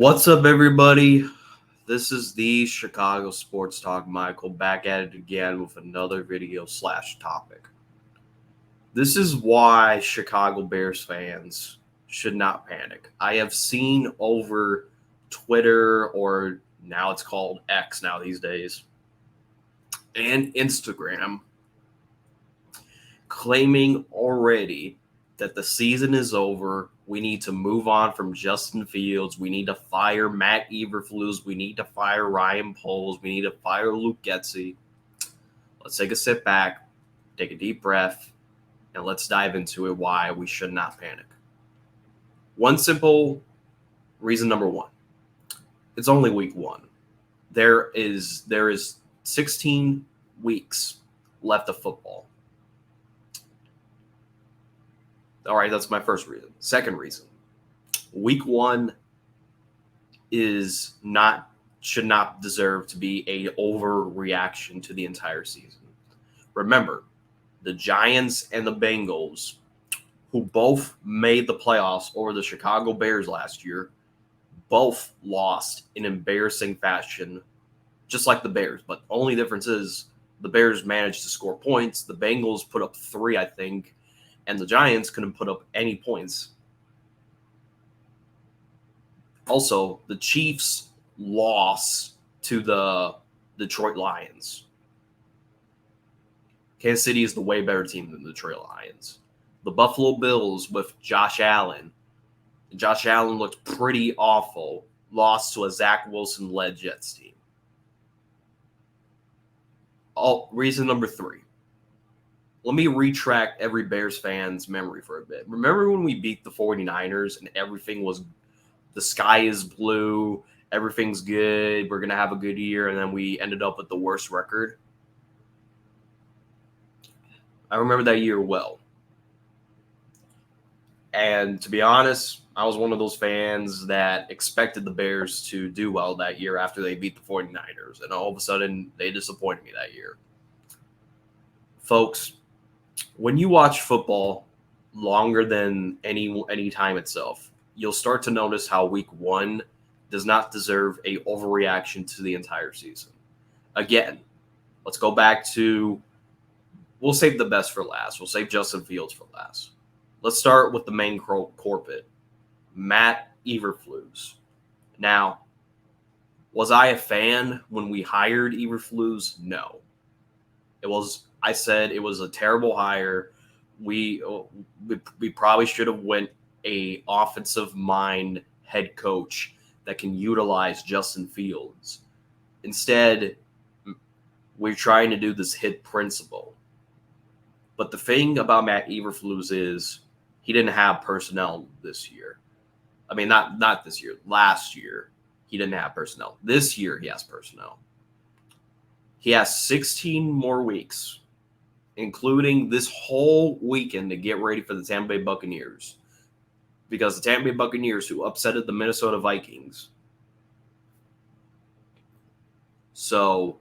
What's up, everybody? This is the Chicago Sports Talk. Michael back at it again with another video / topic. This is why Chicago Bears fans should not panic. I have seen over Twitter, or now it's called X now these days, and Instagram, claiming already that the season is over. We need to move on from Justin Fields. We need to fire Matt Eberflus. We need to fire Ryan Poles. We need to fire Luke Getsy. Let's take a sit back, take a deep breath, and let's dive into it why we should not panic. One simple reason number one. It's only week one. There is 16 weeks left of football. All right, that's my first reason. Second reason, week one should not deserve to be a overreaction to the entire season. Remember, the Giants and the Bengals, who both made the playoffs over the Chicago Bears last year, both lost in embarrassing fashion, just like the Bears. But the only difference is the Bears managed to score points. The Bengals put up 3, I think, and the Giants couldn't put up any points. Also, the Chiefs lost to the Detroit Lions. Kansas City is the way better team than the Detroit Lions. The Buffalo Bills with Josh Allen. Josh Allen looked pretty awful. Lost to a Zach Wilson-led Jets team. Reason number 3. Let me retract every Bears fan's memory for a bit. Remember when we beat the 49ers and everything was, the sky is blue, everything's good, we're going to have a good year, and then we ended up with the worst record? I remember that year well. And to be honest, I was one of those fans that expected the Bears to do well that year after they beat the 49ers. And all of a sudden, they disappointed me that year. Folks, when you watch football longer than any time itself, you'll start to notice how week one does not deserve a overreaction to the entire season. Again, let's go back to, we'll save the best for last. We'll save Justin Fields for last. Let's start with the main corporate, Matt Eberflus. Now, was I a fan when we hired Eberflus? No. I said it was a terrible hire. We probably should have went a offensive mind head coach that can utilize Justin Fields. Instead, we're trying to do this hit principle. But the thing about Matt Eberflus is he didn't have personnel this year. I mean, not this year. Last year, he didn't have personnel. This year, he has personnel. He has 16 more weeks, including this whole weekend, to get ready for the Tampa Bay Buccaneers. Because the Tampa Bay Buccaneers, who upsetted the Minnesota Vikings. So,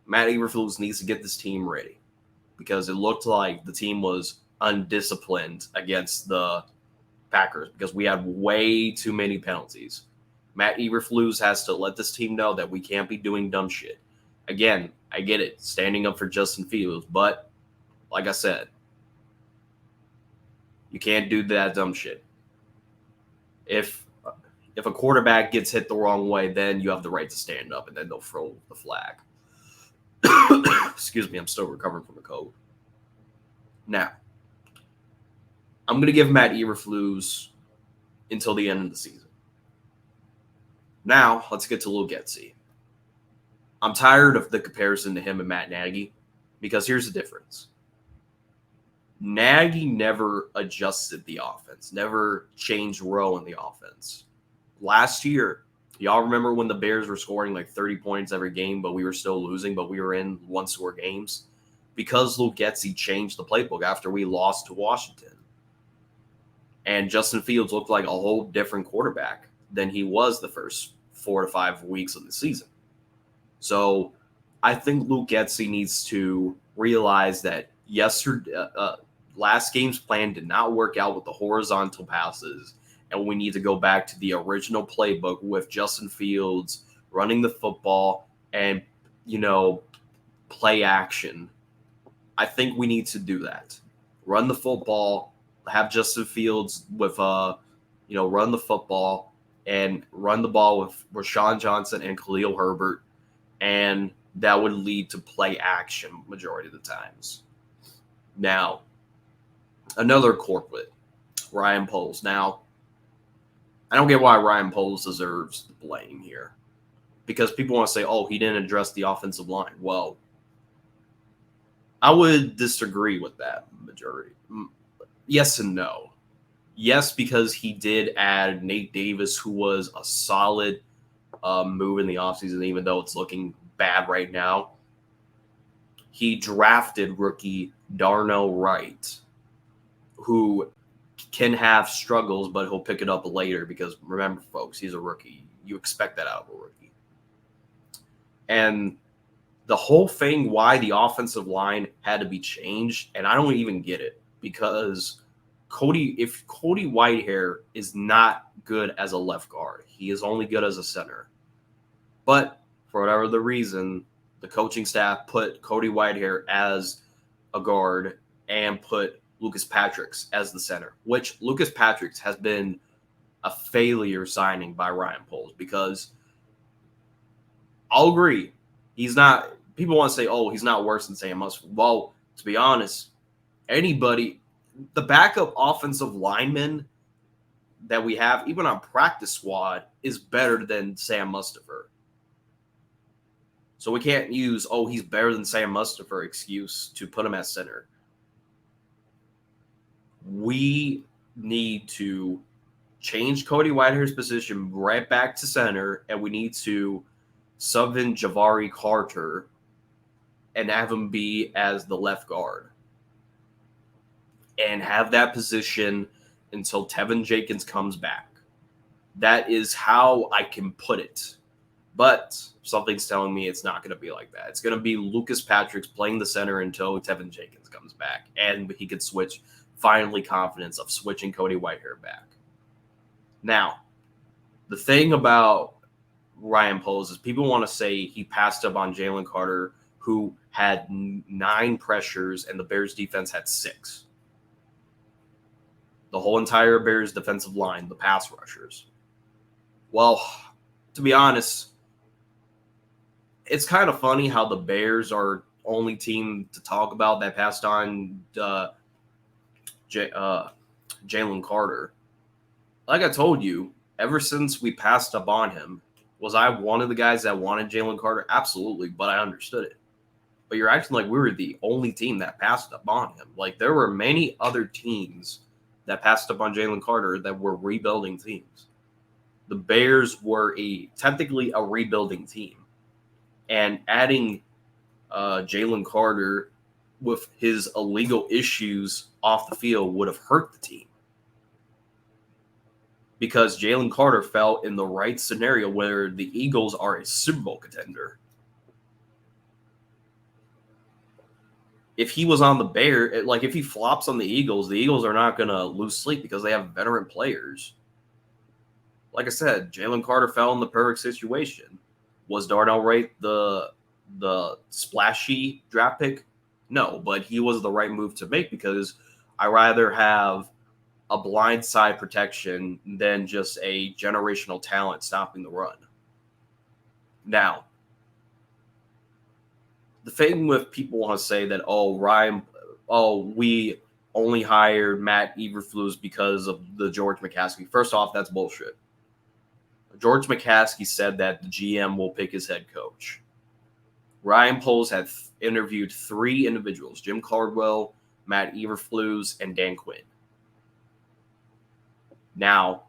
Matt Eberflus needs to get this team ready. Because it looked like the team was undisciplined against the Packers. Because we had way too many penalties. Matt Eberflus has to let this team know that we can't be doing dumb shit. Again, I get it, standing up for Justin Fields, but like I said, you can't do that dumb shit. If a quarterback gets hit the wrong way, then you have the right to stand up, and then they'll throw the flag. Excuse me, I'm still recovering from a cold. Now, I'm going to give Matt Eberflus until the end of the season. Now, let's get to Luke Getsy. I'm tired of the comparison to him and Matt Nagy, because here's the difference. Nagy never adjusted the offense, never changed row in the offense. Last year, y'all remember when the Bears were scoring like 30 points every game, but we were still losing, but we were in one-score games? Because Luke Getsy changed the playbook after we lost to Washington. And Justin Fields looked like a whole different quarterback than he was the first 4 to 5 weeks of the season. So I think Luke Getsy needs to realize that last game's plan did not work out with the horizontal passes and we need to go back to the original playbook with Justin Fields running the football and, play action. I think we need to do that. Run the football, have Justin Fields run the football and run the ball with Rashawn Johnson and Khalil Herbert, and that would lead to play action majority of the times. Now, another corporate, Ryan Poles. Now, I don't get why Ryan Poles deserves the blame here, because people want to say, oh, he didn't address the offensive line. Well, I would disagree with that majority. Yes and no. Yes, because he did add Nate Davis, who was a solid move in the offseason, even though it's looking bad right now. He drafted rookie Darnell Wright, who can have struggles, but he'll pick it up later because, remember, folks, he's a rookie. You expect that out of a rookie. And the whole thing why the offensive line had to be changed, and I don't even get it, because if Cody Whitehair is not good as a left guard, he is only good as a center. But for whatever the reason, the coaching staff put Cody Whitehair as a guard and put Lucas Patricks as the center, which Lucas Patricks has been a failure signing by Ryan Poles, because I'll agree, he's not. People want to say, oh, he's not worse than Sam Mustipher. Well, to be honest, the backup offensive lineman that we have, even on practice squad, is better than Sam Mustipher. So we can't use, oh, he's better than Sam Mustipher excuse to put him at center. We need to change Cody Whitehair's position right back to center, and we need to sub in Jalen Carter and have him be as the left guard, and have that position until Tevin Jenkins comes back. That is how I can put it. But something's telling me it's not going to be like that. It's going to be Lucas Patricks playing the center until Tevin Jenkins comes back, and he could switch, finally confidence of switching Cody Whitehair back. Now, the thing about Ryan Poles is people want to say he passed up on Jalen Carter, who had 9 pressures and the Bears defense had 6. The whole entire Bears defensive line, the pass rushers. Well, to be honest, it's kind of funny how the Bears are only team to talk about that passed on Jalen Carter. Like I told you, ever since we passed up on him, was I one of the guys that wanted Jalen Carter? Absolutely, but I understood it. But you're acting like we were the only team that passed up on him. Like, there were many other teams that passed up on Jalen Carter that were rebuilding teams. The Bears were technically a rebuilding team. And adding Jalen Carter with his illegal issues off the field would have hurt the team, because Jalen Carter fell in the right scenario where the Eagles are a Super Bowl contender. If he was on the Bears, if he flops on the Eagles are not going to lose sleep because they have veteran players. Like I said, Jalen Carter fell in the perfect situation. Was Darnell Wright the splashy draft pick? No, but he was the right move to make, because I rather have a blindside protection than just a generational talent stopping the run. Now, the thing with people want to say that, we only hired Matt Eberflus because of the George McCaskey. First off, that's bullshit. George McCaskey said that the GM will pick his head coach. Ryan Poles had interviewed 3 individuals: Jim Caldwell, Matt Eberflus, and Dan Quinn. Now,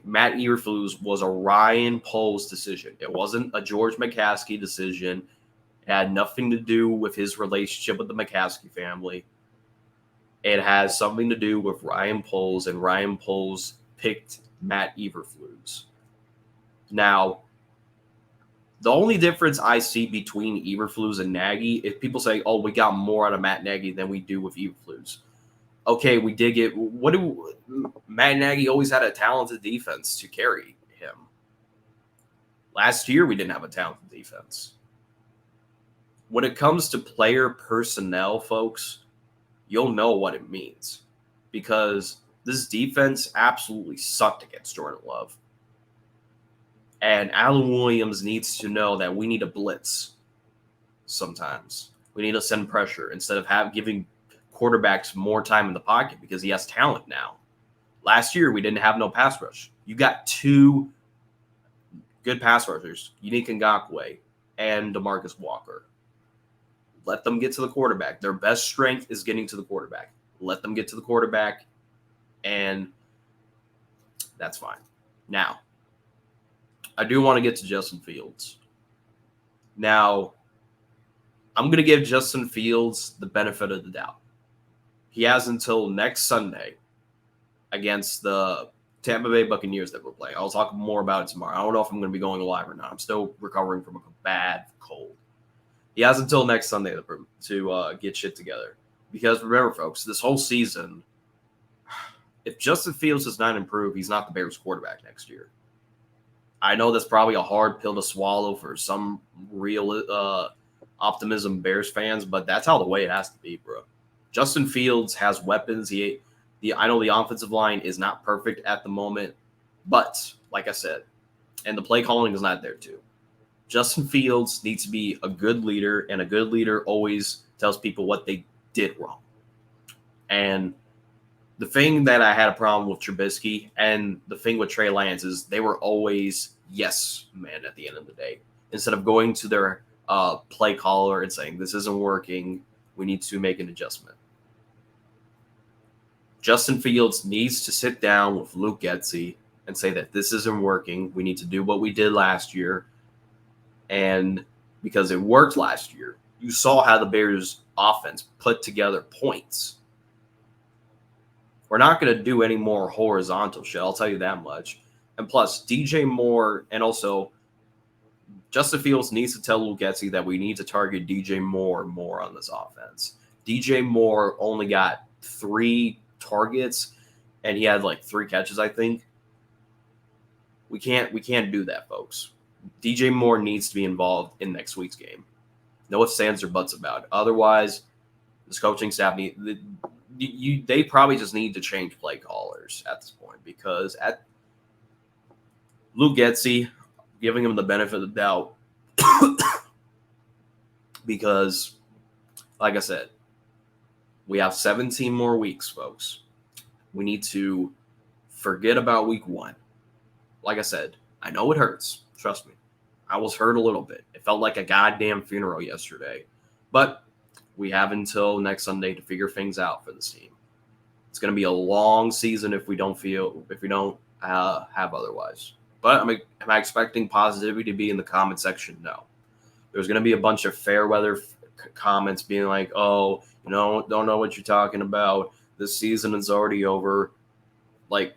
Matt Eberflus was a Ryan Poles decision. It wasn't a George McCaskey decision. It had nothing to do with his relationship with the McCaskey family. It has something to do with Ryan Poles, and Ryan Poles picked Matt Eberflus. Now, the only difference I see between Eberflus and Nagy is people say, oh, we got more out of Matt Nagy than we do with Eberflus. Okay, we did get Matt Nagy always had a talented defense to carry him. Last year we didn't have a talented defense. When it comes to player personnel, folks, you'll know what it means because this defense absolutely sucked against Jordan Love. And Alan Williams needs to know that we need a blitz sometimes. We need to send pressure instead of giving quarterbacks more time in the pocket because he has talent now. Last year, we didn't have no pass rush. You got two good pass rushers, Unique Ngakoue and DeMarcus Walker. Let them get to the quarterback. Their best strength is getting to the quarterback. Let them get to the quarterback, and that's fine. Now, I do want to get to Justin Fields. Now, I'm going to give Justin Fields the benefit of the doubt. He has until next Sunday against the Tampa Bay Buccaneers that we're playing. I'll talk more about it tomorrow. I don't know if I'm going to be going live or not. I'm still recovering from a bad cold. He has until next Sunday to get shit together. Because remember, folks, this whole season, if Justin Fields does not improve, he's not the Bears quarterback next year. I know that's probably a hard pill to swallow for some real optimism Bears fans, but that's how the way it has to be, bro. Justin Fields has weapons. I know the offensive line is not perfect at the moment, but like I said, and the play calling is not there too. Justin Fields needs to be a good leader, and a good leader always tells people what they did wrong. And the thing that I had a problem with Trubisky and the thing with Trey Lance is they were always yes man at the end of the day. Instead of going to their play caller and saying, this isn't working, we need to make an adjustment. Justin Fields needs to sit down with Luke Getsy and say that this isn't working. We need to do what we did last year. And because it worked last year, you saw how the Bears offense put together points. We're not going to do any more horizontal shit. I'll tell you that much. And plus, DJ Moore and also Justin Fields needs to tell Luke Getsy that we need to target DJ Moore more on this offense. DJ Moore only got 3 targets, and he had like 3 catches, I think. We can't do that, folks. DJ Moore needs to be involved in next week's game. No ifs, ands, or buts about it. Otherwise, this coaching staff they probably just need to change play callers at this point because at Luke Getsy, giving him the benefit of the doubt because, like I said, we have 17 more weeks, folks. We need to forget about week 1. Like I said, I know it hurts. Trust me. I was hurt a little bit. It felt like a goddamn funeral yesterday. But we have until next Sunday to figure things out for this team. It's going to be a long season if we don't have otherwise. But am I expecting positivity to be in the comment section? No. There's going to be a bunch of fair weather comments being like, oh, don't know what you're talking about. This season is already over. Like,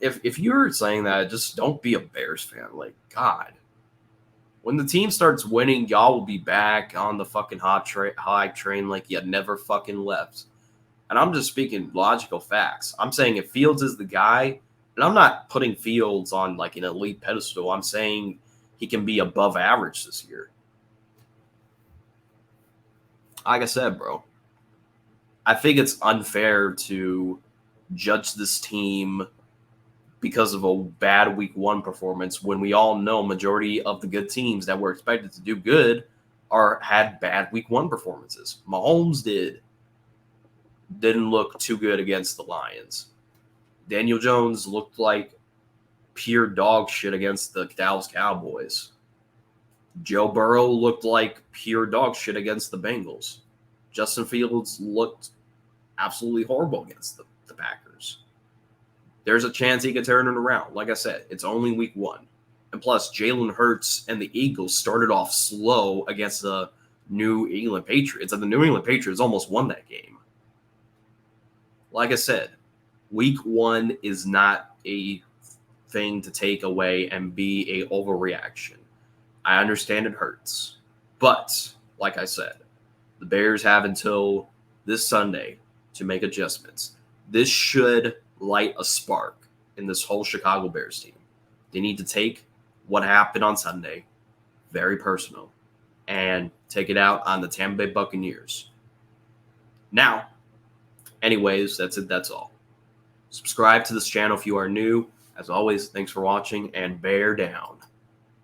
if you're saying that, just don't be a Bears fan. Like, God. When the team starts winning, y'all will be back on the fucking high train like you never fucking left. And I'm just speaking logical facts. I'm saying if Fields is the guy, and I'm not putting Fields on like an elite pedestal. I'm saying he can be above average this year. Like I said, bro, I think it's unfair to judge this team because of a bad week 1 performance when we all know majority of the good teams that were expected to do good had bad week 1 performances. Mahomes didn't look too good against the Lions. Daniel Jones looked like pure dog shit against the Dallas Cowboys. Joe Burrow looked like pure dog shit against the Bengals. Justin Fields looked absolutely horrible against the Packers. There's a chance he could turn it around. Like I said, it's only week 1. And plus, Jalen Hurts and the Eagles started off slow against the New England Patriots. And the New England Patriots almost won that game. Like I said, week 1 is not a thing to take away and be a overreaction. I understand it hurts. But, like I said, the Bears have until this Sunday to make adjustments. This should light a spark in this whole Chicago Bears team. They need to take what happened on Sunday, very personal, and take it out on the Tampa Bay Buccaneers. Now, anyways, that's it. That's all. Subscribe to this channel if you are new. As always, thanks for watching, and bear down.